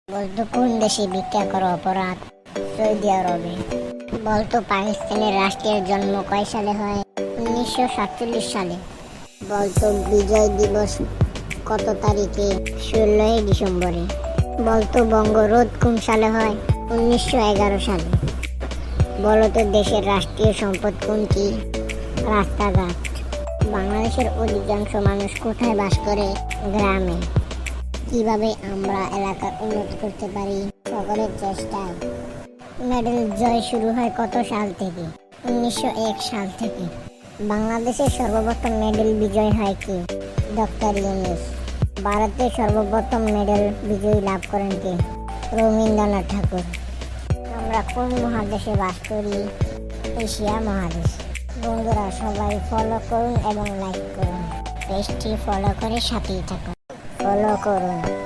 বলতো কোন দেশে ভিক্ষা করো অপরাধ? সৌদি আরবে। বলতো পাকিস্তানের রাষ্ট্রের জন্ম কয় সালে হয়? 1947 সালে। বলতো বিজয় দিবস কত তারিখে? 16 ডিসেম্বরে। বলতো বঙ্গরোধ কোন সালে হয়? 1911 সালে। বলতো দেশের রাষ্ট্রীয় সম্পদ কোনটি? রাস্তাঘাট। বাংলাদেশের অধিকাংশ মানুষ কোথায় বাস করে? গ্রামে। কিভাবে আমরা এলাকার উন্নতি করতে পারি? সকলের চেষ্টায়। মেডেল জয় শুরু হয় কত সাল থেকে? 1901 সাল থেকে। বাংলাদেশের সর্বপ্রথম মেডেল বিজয় হয় কে? ডক্টর ইউনূস। ভারতের সর্বপ্রথম মেডেল বিজয়ী লাভ করেন কে? রবীন্দ্রনাথ ঠাকুর। আমরা কোন মহাদেশে বাস করি? এশিয়া মহাদেশ। বন্ধুরা সবাই ফলো করুন এবং লাইক করুন। পেজটি ফলো করে সাথেই থাকুন। ফলো করুন।